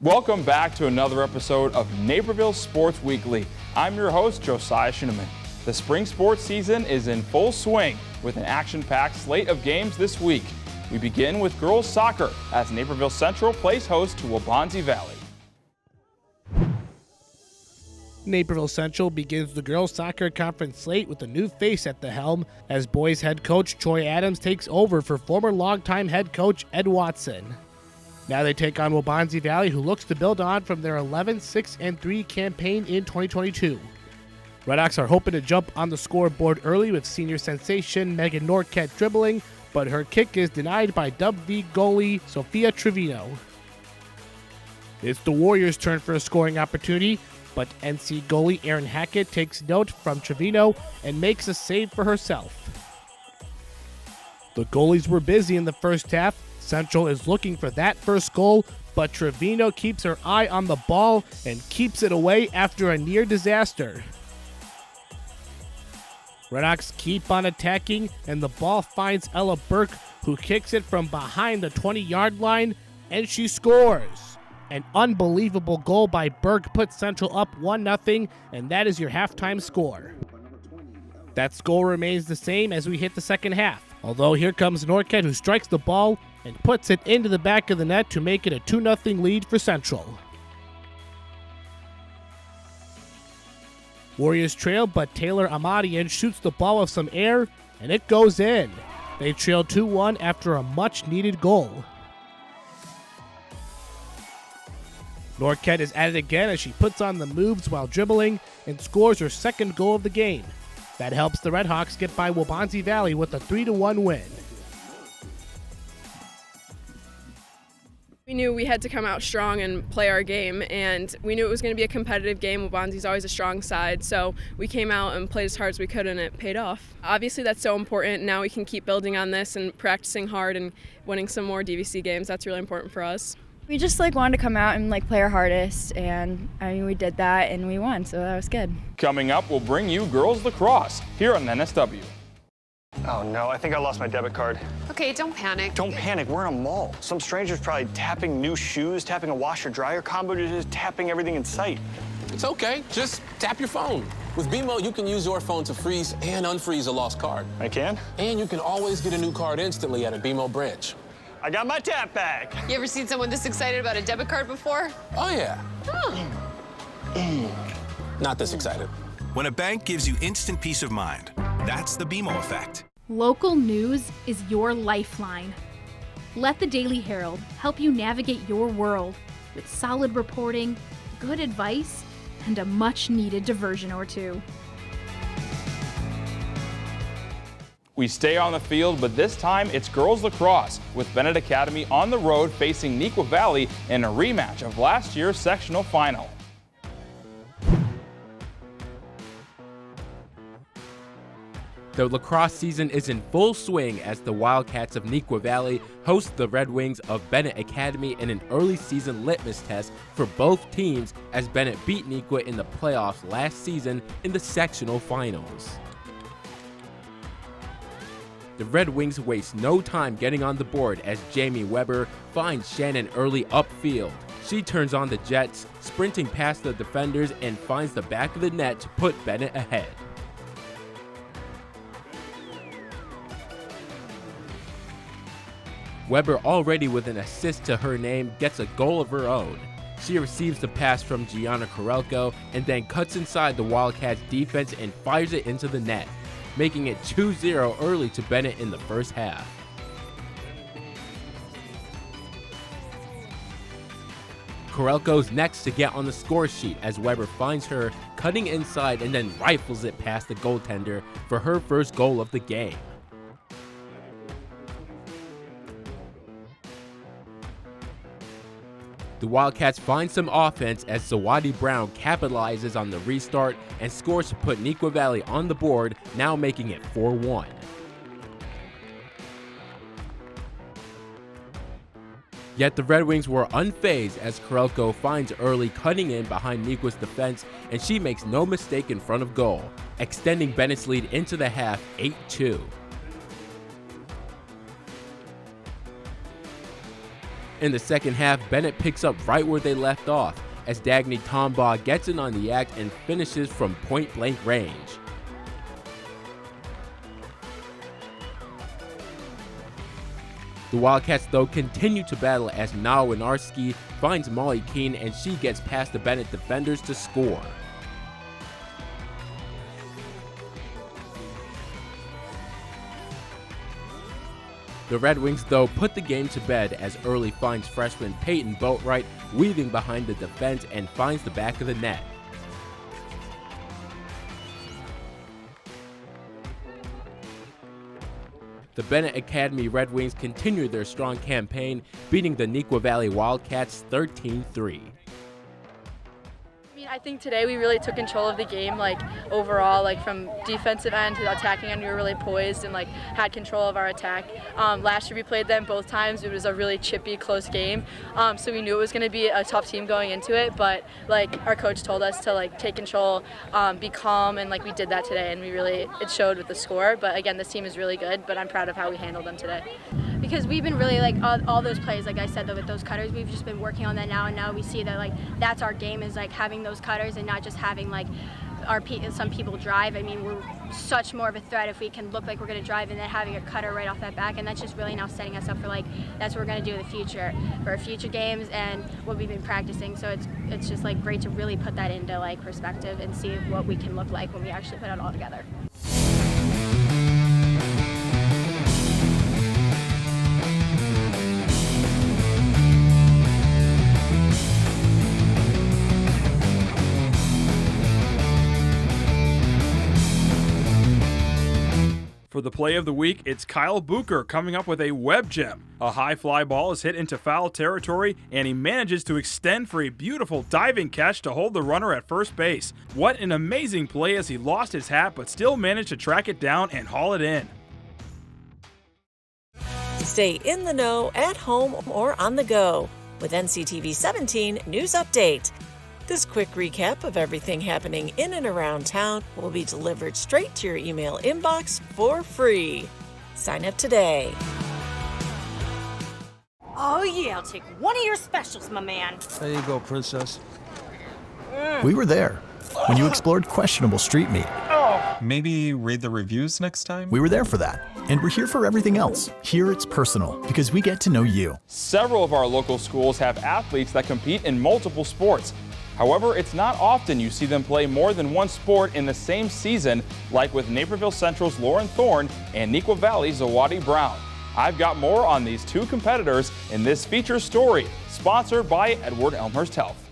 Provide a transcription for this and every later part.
Welcome back to another episode of Naperville Sports Weekly. I'm your host, Josiah Shineman. The spring sports season is in full swing with an action-packed slate of games this week. We begin with girls soccer as Naperville Central plays host to Waubonsie Valley. Naperville Central begins the girls soccer conference slate with a new face at the helm as boys head coach Troy Adams takes over for former longtime head coach Ed Watson. Now they take on Waubonsie Valley, who looks to build on from their 11-6-3 campaign in 2022. Redhawks are hoping to jump on the scoreboard early with senior sensation Megan Norquette dribbling, but her kick is denied by W goalie Sophia Trevino. It's the Warriors' turn for a scoring opportunity, but NC goalie Erin Hackett takes note from Trevino and makes a save for herself. The goalies were busy in the first half. Central is looking for that first goal, but Trevino keeps her eye on the ball and keeps it away after a near disaster. Redhawks keep on attacking, and the ball finds Ella Burke, who kicks it from behind the 20-yard line, and she scores. An unbelievable goal by Burke puts Central up 1-0, and that is your halftime score. That score remains the same as we hit the second half, although here comes Norquette, who strikes the ball and puts it into the back of the net to make it a 2-0 lead for Central. Warriors trail, but Taylor Amadian shoots the ball with some air, and it goes in. They trail 2-1 after a much-needed goal. Norquette is at it again as she puts on the moves while dribbling and scores her second goal of the game. That helps the Redhawks get by Waubonsie Valley with a 3-1 win. We knew we had to come out strong and play our game, and we knew it was going to be a competitive game. Waubonsie's always a strong side, so we came out and played as hard as we could, and it paid off. Obviously, that's so important. Now we can keep building on this and practicing hard and winning some more DVC games. That's really important for us. We just wanted to come out and play our hardest, and we did that and we won, so that was good. Coming up, we'll bring you girls lacrosse here on NSW. Oh no, I think I lost my debit card. Okay, don't panic. Don't panic, we're in a mall. Some stranger's probably tapping new shoes, tapping a washer-dryer combo, just tapping everything in sight. It's okay, just tap your phone. With BMO, you can use your phone to freeze and unfreeze a lost card. I can? And you can always get a new card instantly at a BMO branch. I got my tap back. You ever seen someone this excited about a debit card before? Oh yeah. Oh. Not this excited. When a bank gives you instant peace of mind, that's the BMO effect. Local news is your lifeline. Let the Daily Herald help you navigate your world with solid reporting, good advice, and a much-needed diversion or two. We stay on the field, but this time it's girls lacrosse with Bennett Academy on the road facing Neuqua Valley in a rematch of last year's sectional final. The lacrosse season is in full swing as the Wildcats of Neuqua Valley host the Red Wings of Bennett Academy in an early season litmus test for both teams as Bennett beat Neuqua in the playoffs last season in the sectional finals. The Red Wings waste no time getting on the board as Jamie Weber finds Shannon early upfield. She turns on the Jets, sprinting past the defenders and finds the back of the net to put Bennett ahead. Weber, already with an assist to her name, gets a goal of her own. She receives the pass from Gianna Corelco and then cuts inside the Wildcats defense and fires it into the net, making it 2-0 early to Bennett in the first half. Corelco's next to get on the score sheet as Weber finds her cutting inside and then rifles it past the goaltender for her first goal of the game. The Wildcats find some offense as Zawadi Brown capitalizes on the restart and scores to put Neuqua Valley on the board, now making it 4-1. Yet the Red Wings were unfazed as Corelco finds early cutting in behind Neuqua's defense, and she makes no mistake in front of goal, extending Bennett's lead into the half 8-2. In the second half, Bennett picks up right where they left off, as Dagny Tombaugh gets in on the act and finishes from point-blank range. The Wildcats, though, continue to battle as Na Winarski finds Molly Keene and she gets past the Bennett defenders to score. The Red Wings, though, put the game to bed as Early finds freshman Peyton Boatwright weaving behind the defense and finds the back of the net. The Bennett Academy Red Wings continue their strong campaign, beating the Neuqua Valley Wildcats 13-3. I think today we really took control of the game, like overall, like from defensive end to attacking end, we were really poised and like had control of our attack. Last year we played them both times. It was a really chippy, close game, so we knew it was going to be a tough team going into it. But like our coach told us to like take control, be calm, and like we did that today, and it showed with the score. But again, this team is really good. But I'm proud of how we handled them today. Because we've been really like all those plays, like I said, though, with those cutters, we've just been working on that now, and now we see that like that's our game, is like having those cutters and not just having like some people drive. I mean, we're such more of a threat if we can look like we're going to drive and then having a cutter right off that back, and that's just really now setting us up for like that's what we're going to do in the future for our future games and what we've been practicing. So it's just like great to really put that into like perspective and see what we can look like when we actually put it all together. For the play of the week, it's Kyle Bucher coming up with a web gem. A high fly ball is hit into foul territory, and he manages to extend for a beautiful diving catch to hold the runner at first base. What an amazing play as he lost his hat but still managed to track it down and haul it in. Stay in the know at home or on the go with NCTV 17 News Update. This quick recap of everything happening in and around town will be delivered straight to your email inbox for free. Sign up today. Oh yeah, I'll take one of your specials, my man. There you go, princess. We were there when you explored questionable street meat. Maybe read the reviews next time? We were there for that. And we're here for everything else. Here it's personal, because we get to know you. Several of our local schools have athletes that compete in multiple sports. However, it's not often you see them play more than one sport in the same season, like with Naperville Central's Lauren Thorne and Neuqua Valley's Zawadi Brown. I've got more on these two competitors in this feature story, sponsored by Edward Elmhurst Health.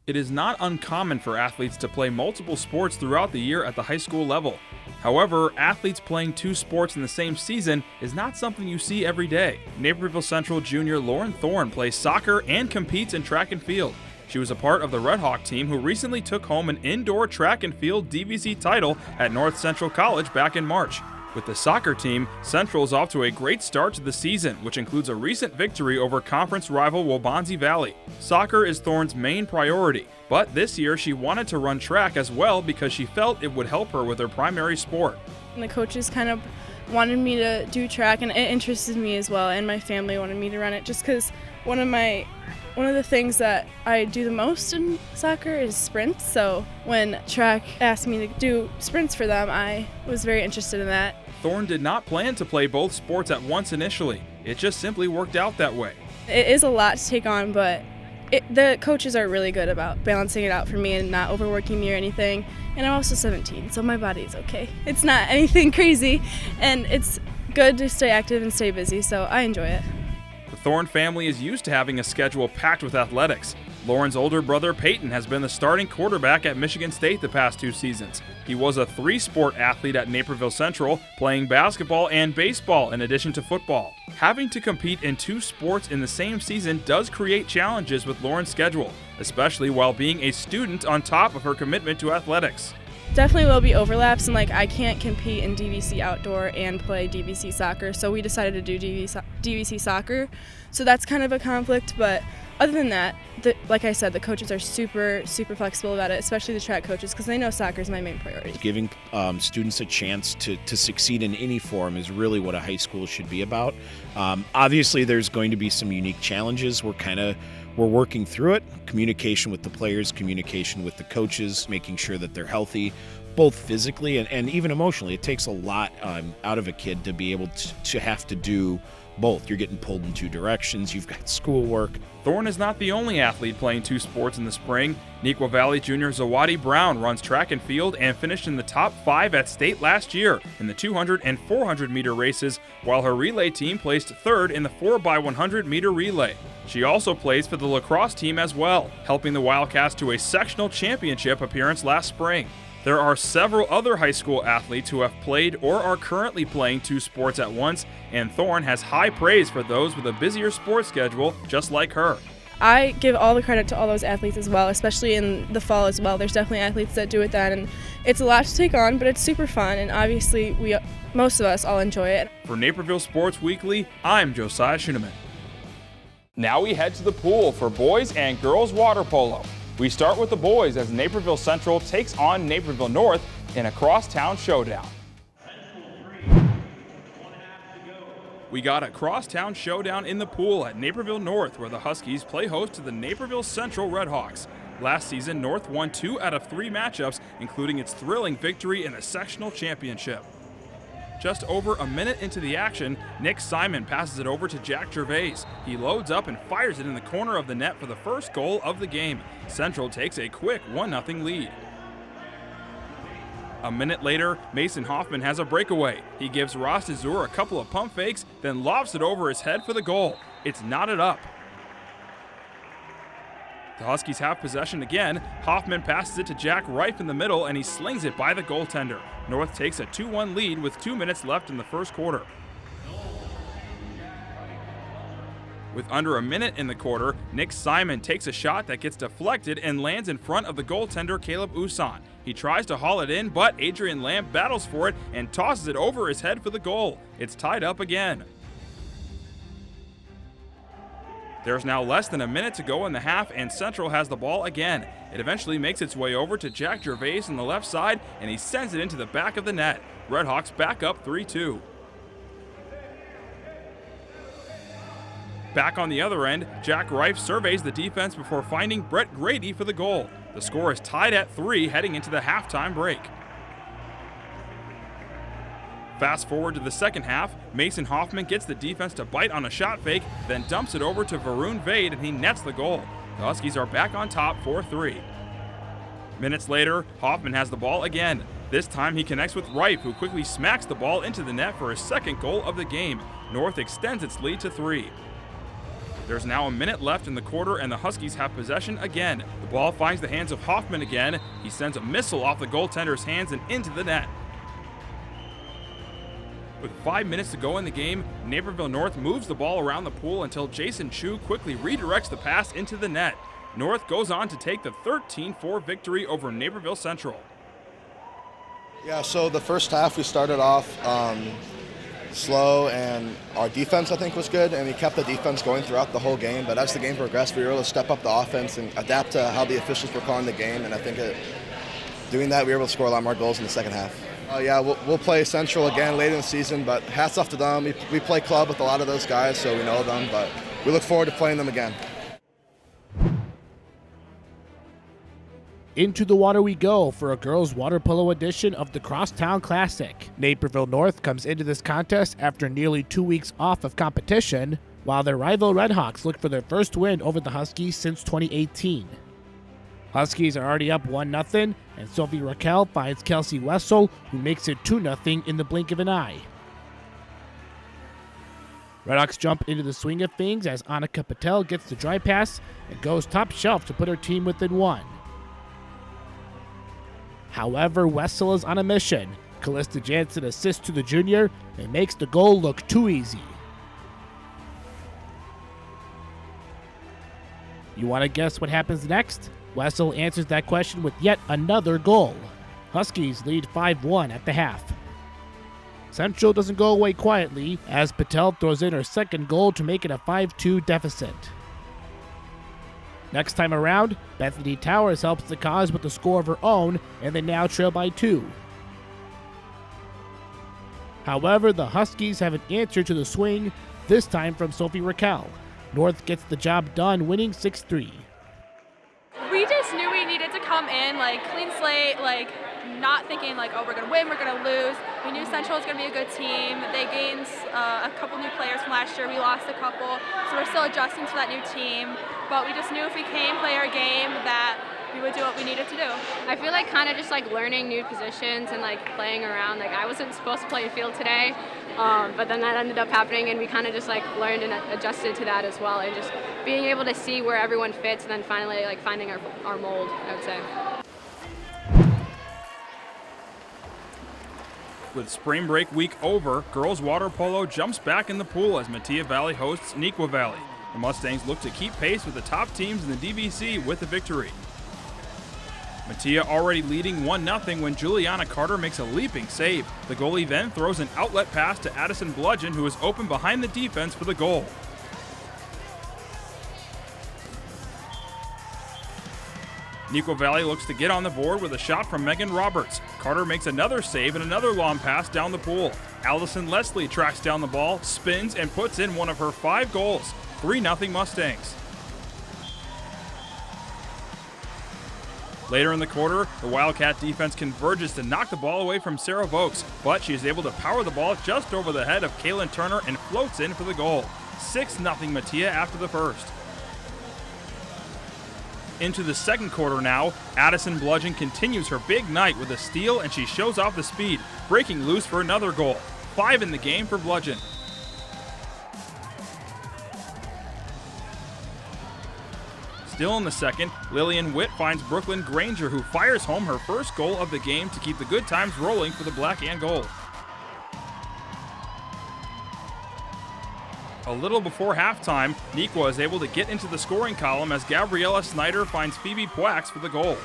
It is not uncommon for athletes to play multiple sports throughout the year at the high school level. However, athletes playing two sports in the same season is not something you see every day. Naperville Central junior Lauren Thorne plays soccer and competes in track and field. She was a part of the Red Hawk team who recently took home an indoor track and field DVC title at North Central College back in March. With the soccer team, Central is off to a great start to the season, which includes a recent victory over conference rival Waubonsie Valley. Soccer is Thorne's main priority, but this year she wanted to run track as well because she felt it would help her with her primary sport. And the coaches kind of wanted me to do track, and it interested me as well, and my family wanted me to run it just because one of the things that I do the most in soccer is sprints. So when track asked me to do sprints for them, I was very interested in that. Thorne did not plan to play both sports at once initially. It just simply worked out that way. It is a lot to take on, but the coaches are really good about balancing it out for me and not overworking me or anything. And I'm also 17, so my body's okay. It's not anything crazy, and it's good to stay active and stay busy, so I enjoy it. The Thorne family is used to having a schedule packed with athletics. Lauren's older brother Peyton has been the starting quarterback at Michigan State the past 2 seasons. He was a 3-sport athlete at Naperville Central, playing basketball and baseball in addition to football. Having to compete in 2 sports in the same season does create challenges with Lauren's schedule, especially while being a student on top of her commitment to athletics. Definitely will be overlaps, and I can't compete in DVC outdoor and play DVC soccer, so we decided to do DVC soccer. So that's kind of a conflict, but other than that, like I said, the coaches are super flexible about it, especially the track coaches, because they know soccer is my main priority. Giving students a chance to succeed in any form is really what a high school should be about. Obviously, there's going to be some unique challenges. We're working through it. Communication with the players, communication with the coaches, making sure that they're healthy, both physically and even emotionally. It takes a lot out of a kid to be able to have to do both. You're getting pulled in two directions. You've got schoolwork. Thorne is not the only athlete playing two sports in the spring. Neuqua Valley junior Zawadi Brown runs track and field and finished in the top 5 at state last year in the 200 and 400 meter races, while her relay team placed 3rd in the 4x100 meter relay. She also plays for the lacrosse team as well, helping the Wildcats to a sectional championship appearance last spring. There are several other high school athletes who have played or are currently playing two sports at once, and Thorne has high praise for those with a busier sports schedule just like her. I give all the credit to all those athletes as well, especially in the fall as well. There's definitely athletes that do it then, and it's a lot to take on, but it's super fun, and obviously most of us all enjoy it. For Naperville Sports Weekly, I'm Josiah Schuneman. Now we head to the pool for boys and girls water polo. We start with the boys as Naperville Central takes on Naperville North in a crosstown showdown. We got a crosstown showdown in the pool at Naperville North, where the Huskies play host to the Naperville Central Redhawks. Last season, North won 2 out of 3 matchups, including its thrilling victory in the sectional championship. Just over a minute into the action, Nick Simon passes it over to Jack Gervais. He loads up and fires it in the corner of the net for the first goal of the game. Central takes a quick 1-0 lead. A minute later, Mason Hoffman has a breakaway. He gives Ross Azur a couple of pump fakes, then lobs it over his head for the goal. It's knotted up. The Huskies have possession again. Hoffman passes it to Jack Reif in the middle, and he slings it by the goaltender. North takes a 2-1 lead with 2 minutes left in the first quarter. With under a minute in the quarter, Nick Simon takes a shot that gets deflected and lands in front of the goaltender Caleb Usan. He tries to haul it in, but Adrian Lamb battles for it and tosses it over his head for the goal. It's tied up again. There's now less than a minute to go in the half, and Central has the ball again. It eventually makes its way over to Jack Gervais on the left side, and he sends it into the back of the net. Redhawks back up 3-2. Back on the other end, Jack Reif surveys the defense before finding Brett Grady for the goal. The score is tied at 3 heading into the halftime break. Fast forward to the second half, Mason Hoffman gets the defense to bite on a shot fake, then dumps it over to Varun Vade and he nets the goal. The Huskies are back on top 4-3. Minutes later, Hoffman has the ball again. This time he connects with Reif, who quickly smacks the ball into the net for his second goal of the game. North extends its lead to 3. There's now a minute left in the quarter and the Huskies have possession again. The ball finds the hands of Hoffman again. He sends a missile off the goaltender's hands and into the net. With 5 minutes to go in the game, Naperville North moves the ball around the pool until Jason Chu quickly redirects the pass into the net. North goes on to take the 13-4 victory over Naperville Central. Yeah, so the first half we started off slow, and our defense I think was good, and we kept the defense going throughout the whole game. But as the game progressed, we were able to step up the offense and adapt to how the officials were calling the game, and I think doing that we were able to score a lot more goals in the second half. Yeah, we'll play Central again later in the season, but hats off to them. We play club with a lot of those guys, so we know them, but we look forward to playing them again. Into the water we go for a girls' water polo edition of the Crosstown Classic. Naperville North comes into this contest after nearly 2 weeks off of competition, while their rival Redhawks look for their first win over the Huskies since 2018. Huskies are already up 1-0, and Sophie Raquel finds Kelsey Wessel, who makes it 2-0 in the blink of an eye. Redhawks jump into the swing of things as Annika Patel gets the dry pass and goes top shelf to put her team within 1. However, Wessel is on a mission. Callista Jansen assists to the junior and makes the goal look too easy. You want to guess what happens next? Wessel answers that question with yet another goal. Huskies lead 5-1 at the half. Central doesn't go away quietly as Patel throws in her second goal to make it a 5-2 deficit. Next time around, Bethany Towers helps the cause with a score of her own, and they now trail by 2. However, the Huskies have an answer to the swing, this time from Sophie Raquel. North gets the job done, winning 6-3. We just knew we needed to come in, like, clean slate, like, not thinking, like, oh, we're going to win, we're going to lose. We knew Central was going to be a good team. They gained a couple new players from last year. We lost a couple, so we're still adjusting to that new team. But we just knew if we came, play our game, that we would do what we needed to do. I feel like kind of just like learning new positions and like playing around. Like I wasn't supposed to play in field today, but then that ended up happening, and we kind of just like learned and adjusted to that as well, and just being able to see where everyone fits, and then finally like finding our mold, I would say. With spring break week over, girls water polo jumps back in the pool as Metea Valley hosts Neuqua Valley. The Mustangs look to keep pace with the top teams in the DVC with a victory. Metea already leading 1-0 when Juliana Carter makes a leaping save. The goalie then throws an outlet pass to Addison Bludgeon, who is open behind the defense for the goal. Neuqua Valley looks to get on the board with a shot from Megan Roberts. Carter makes another save and another long pass down the pool. Allison Leslie tracks down the ball, spins, and puts in one of her 5 goals. 3-0 Mustangs. Later in the quarter, the Wildcat defense converges to knock the ball away from Sarah Vokes, but she is able to power the ball just over the head of Kaylin Turner and floats in for the goal. 6-0 Metea after the first. Into the second quarter now, Addison Bludgeon continues her big night with a steal, and she shows off the speed, breaking loose for another goal. 5 in the game for Bludgeon. Still in the second, Lillian Witt finds Brooklyn Granger, who fires home her first goal of the game to keep the good times rolling for the Black and Gold. A little before halftime, Neuqua is able to get into the scoring column as Gabriella Snyder finds Phoebe Poax for the goal.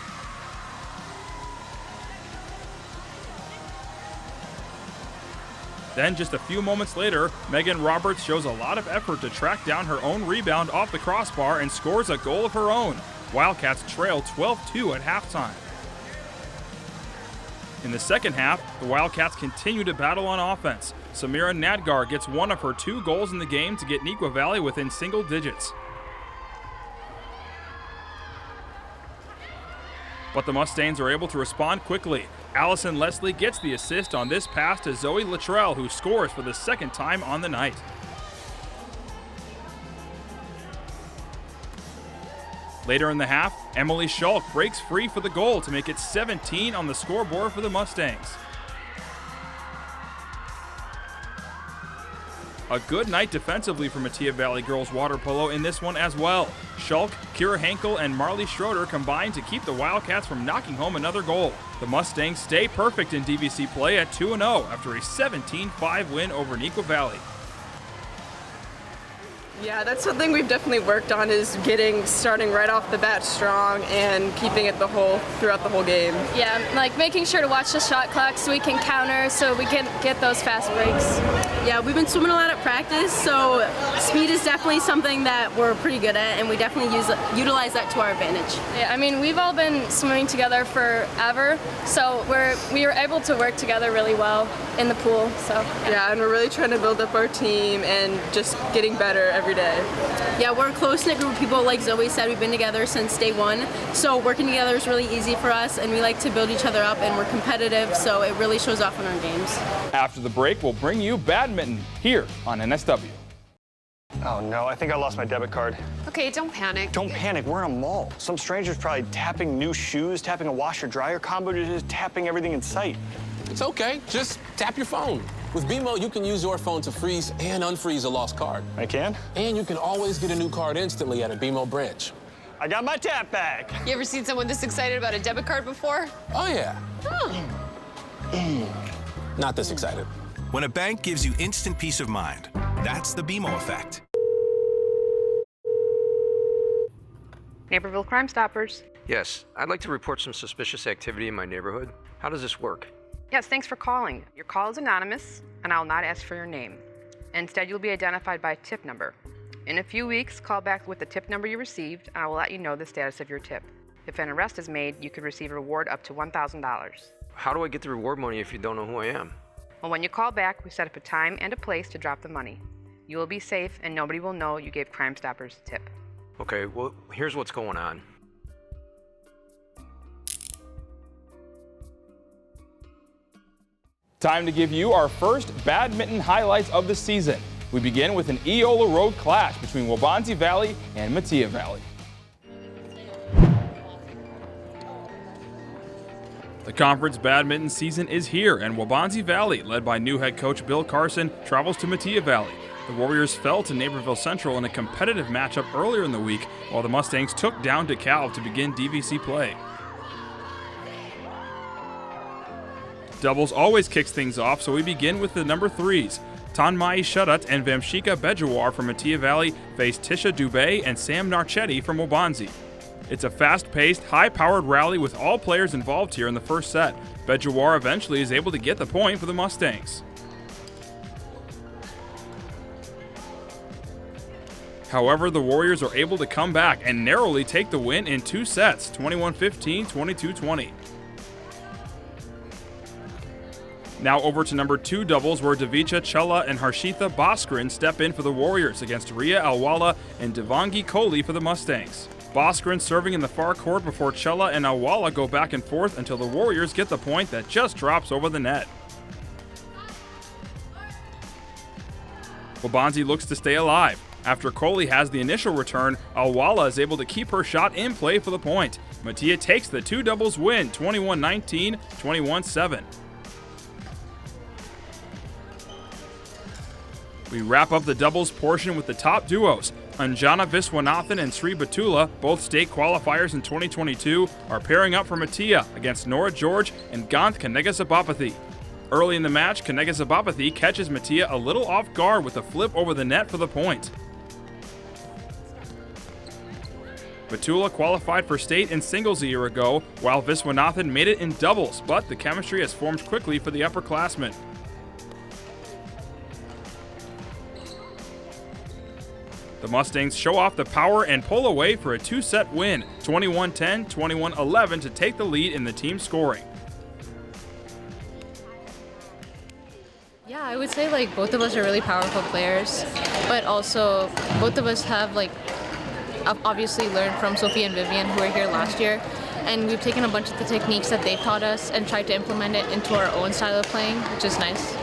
Then just a few moments later, Megan Roberts shows a lot of effort to track down her own rebound off the crossbar and scores a goal of her own. Wildcats trail 12-2 at halftime. In the second half, the Wildcats continue to battle on offense. Samira Nadgar gets one of her 2 goals in the game to get Neuqua Valley within single digits. But the Mustangs are able to respond quickly. Allison Leslie gets the assist on this pass to Zoe Luttrell, who scores for the second time on the night. Later in the half, Emily Schulk breaks free for the goal to make it 17 on the scoreboard for the Mustangs. A good night defensively for Metea Valley girls water polo in this one as well. Schulk, Kira Henkel, and Marley Schroeder combined to keep the Wildcats from knocking home another goal. The Mustangs stay perfect in DVC play at 2-0 after a 17-5 win over Neuqua Valley. Yeah, that's something we've definitely worked on, is starting right off the bat strong and keeping it throughout the whole game. Yeah, like making sure to watch the shot clock so we can counter, so we can get those fast breaks. Yeah, we've been swimming a lot at practice, so speed is definitely something that we're pretty good at, and we definitely utilize that to our advantage. Yeah, I mean, we've all been swimming together forever, so we were able to work together really well in the pool. So yeah, and we're really trying to build up our team and just getting better every day. Yeah, we're a close-knit group of people. Like Zoe said, we've been together since day one, so working together is really easy for us, and we like to build each other up, and we're competitive, so it really shows off in our games. After the break, we'll bring you badminton here on NSW. Oh no, I think I lost my debit card. Okay, don't panic. Don't panic, we're in a mall. Some stranger's probably tapping new shoes, tapping a washer-dryer combo, just tapping everything in sight. It's okay, just tap your phone. With BMO, you can use your phone to freeze and unfreeze a lost card. I can? And you can always get a new card instantly at a BMO branch. I got my tap back. You ever seen someone this excited about a debit card before? Oh, yeah. Not this excited. When a bank gives you instant peace of mind, that's the BMO effect. Naperville Crime Stoppers. Yes, I'd like to report some suspicious activity in my neighborhood. How does this work? Yes, thanks for calling. Your call is anonymous, and I'll not ask for your name. Instead, you'll be identified by tip number. In a few weeks, call back with the tip number you received, and I will let you know the status of your tip. If an arrest is made, you could receive a reward up to $1,000. How do I get the reward money if you don't know who I am? Well, when you call back, we set up a time and a place to drop the money. You will be safe, and nobody will know you gave Crime Stoppers a tip. Okay, well, here's what's going on. Time to give you our first badminton highlights of the season. We begin with an Eola Road clash between Waubonsie Valley and Metea Valley. The conference badminton season is here, and Waubonsie Valley, led by new head coach Bill Carson, travels to Metea Valley. The Warriors fell to Naperville Central in a competitive matchup earlier in the week, while the Mustangs took down DeKalb to begin DVC play. Doubles always kicks things off, so we begin with the number 3s. Tanmai Shudat and Vamshika Bejawar from Metea Valley face Tisha Dubé and Sam Narchetti from Waubonsie. It's a fast-paced, high-powered rally with all players involved here in the first set. Bejawar eventually is able to get the point for the Mustangs. However, the Warriors are able to come back and narrowly take the win in 2 sets, 21-15, 22-20. Now over to number 2 doubles, where Davicha Chella and Harshitha Bhaskaran step in for the Warriors against Ria Alwala and Devangi Kohli for the Mustangs. Bhaskaran serving in the far court before Chella and Alwala go back and forth until the Warriors get the point that just drops over the net. Waubonsie looks to stay alive. After Kohli has the initial return, Alwala is able to keep her shot in play for the point. Metea takes the 2 doubles win, 21-19, 21-7. We wrap up the doubles portion with the top duos. Anjana Viswanathan and Sri Batula, both state qualifiers in 2022, are pairing up for Metea against Nora George and Ganth Kanegasabapathy. Early in the match, Kanegasabapathy catches Metea a little off guard with a flip over the net for the point. Batula qualified for state in singles a year ago, while Viswanathan made it in doubles, but the chemistry has formed quickly for the upperclassmen. The Mustangs show off the power and pull away for a 2-set win, 21-10, 21-11 to take the lead in the team scoring. Yeah, I would say like both of us are really powerful players, but also both of us have like obviously learned from Sophie and Vivian, who were here last year, and we've taken a bunch of the techniques that they taught us and tried to implement it into our own style of playing, which is nice.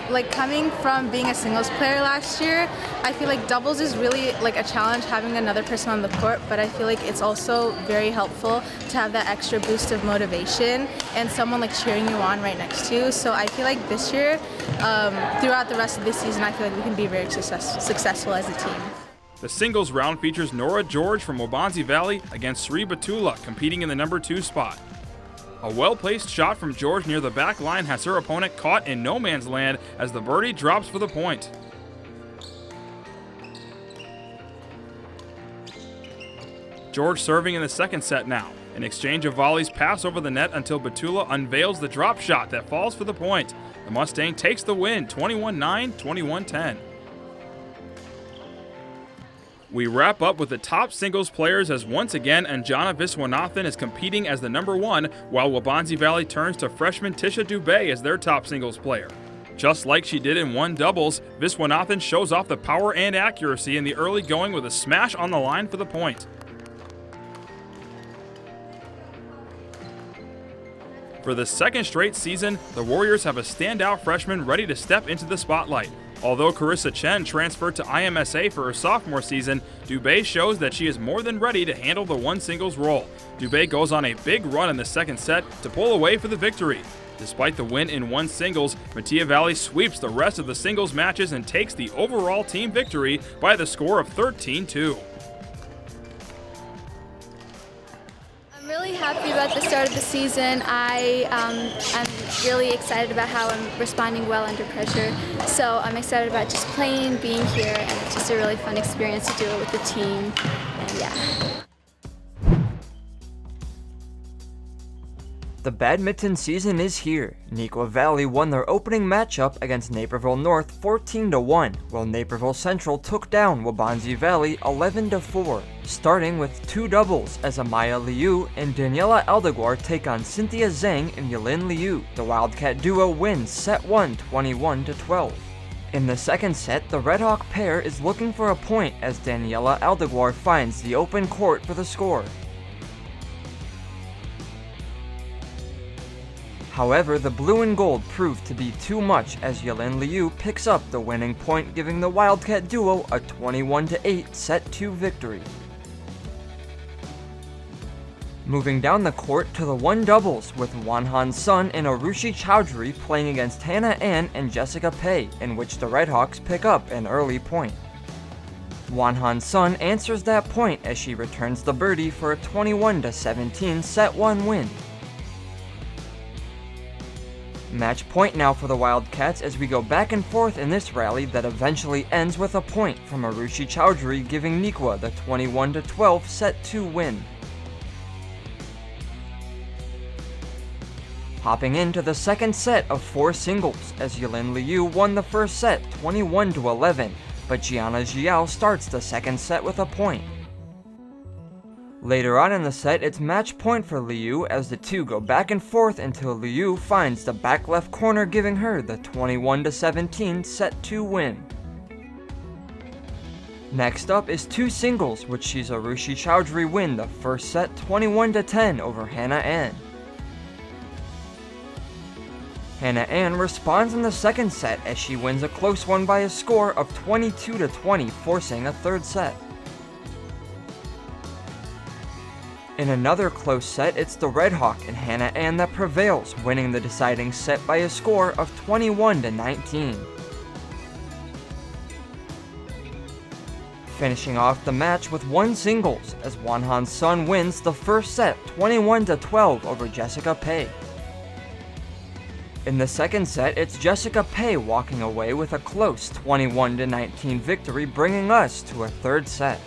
Like coming from being a singles player last year, I feel like doubles is really like a challenge having another person on the court, but I feel like it's also very helpful to have that extra boost of motivation and someone like cheering you on right next to you. So I feel like this year, throughout the rest of this season, I feel like we can be very successful as a team. The singles round features Nora George from Waubonsie Valley against Sri Batula, competing in the number 2 spot. A well-placed shot from George near the back line has her opponent caught in no man's land as the birdie drops for the point. George serving in the second set now. An exchange of volleys pass over the net until Batula unveils the drop shot that falls for the point. The Mustang takes the win, 21-9, 21-10. We wrap up with the top singles players as once again Anjana Viswanathan is competing as the number 1, while Waubonsie Valley turns to freshman Tisha Dubé as their top singles player. Just like she did in 1 doubles, Viswanathan shows off the power and accuracy in the early going with a smash on the line for the point. For the second straight season, the Warriors have a standout freshman ready to step into the spotlight. Although Carissa Chen transferred to IMSA for her sophomore season, Dubé shows that she is more than ready to handle the 1 singles role. Dubé goes on a big run in the second set to pull away for the victory. Despite the win in 1 singles, Metea Valley sweeps the rest of the singles matches and takes the overall team victory by the score of 13-2. I'm really happy about the start of the season. I'm really excited about how I'm responding well under pressure. So I'm excited about just playing, being here, and it's just a really fun experience to do it with the team. And yeah. The badminton season is here. Neuqua Valley won their opening matchup against Naperville North 14-1, while Naperville Central took down Waubonsie Valley 11-4. Starting with two doubles as Amaya Liu and Daniela Aldeguar take on Cynthia Zhang and Yelin Liu. The Wildcat duo wins set 1 21-12. In the second set, the Red Hawk pair is looking for a point as Daniela Aldeguar finds the open court for the score. However, the blue and gold proved to be too much as Yelin Liu picks up the winning point, giving the Wildcat duo a 21-8 set 2 victory. Moving down the court to the one doubles with Wanhan Sun and Arushi Chowdhury playing against Hannah Ann and Jessica Pei, in which the Redhawks pick up an early point. Wanhan Sun answers that point as she returns the birdie for a 21-17 set 1 win. Match point now for the Wildcats as we go back and forth in this rally that eventually ends with a point from Arushi Chowdhury giving Neuqua the 21-12 set 2 win. Hopping into the second set of 4 singles as Yelin Liu won the first set 21-11, but Gianna Jiao starts the second set with a point. Later on in the set, it's match point for Liu as the two go back and forth until Liu finds the back left corner giving her the 21-17 set 2 win. Next up is 2 singles, which sees Arushi Chowdhury win the first set 21-10 over Hannah Ann. Hannah Ann responds in the second set as she wins a close one by a score of 22-20, forcing a third set. In another close set, it's the Red Hawk and Hannah Ann that prevails, winning the deciding set by a score of 21-19. Finishing off the match with 1 singles as Wanhan Sun wins the first set 21-12 over Jessica Pei. In the second set, it's Jessica Pei walking away with a close 21-19 victory, bringing us to a third set.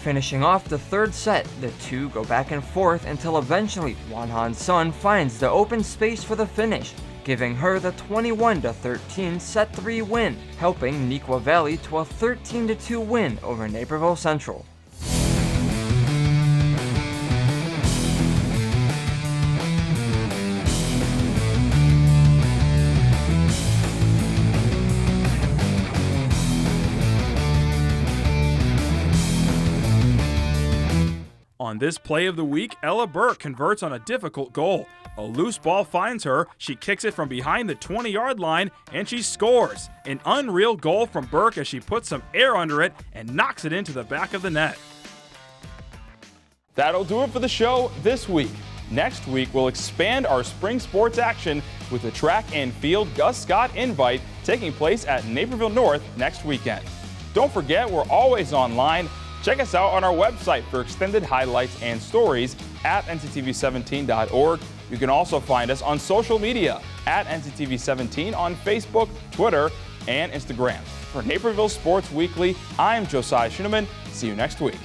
Finishing off the third set, the two go back and forth until eventually Wanhan Sun finds the open space for the finish, giving her the 21-13 set 3 win, helping Neuqua Valley to a 13-2 win over Naperville Central. On this play of the week, Ella Burke converts on a difficult goal. A loose ball finds her, she kicks it from behind the 20-yard line, and she scores. An unreal goal from Burke as she puts some air under it and knocks it into the back of the net. That'll do it for the show this week. Next week, we'll expand our spring sports action with the track and field Gus Scott Invite taking place at Naperville North next weekend. Don't forget, we're always online. Check us out on our website for extended highlights and stories at nctv17.org. You can also find us on social media at nctv17 on Facebook, Twitter, and Instagram. For Naperville Sports Weekly, I'm Josiah Shinneman. See you next week.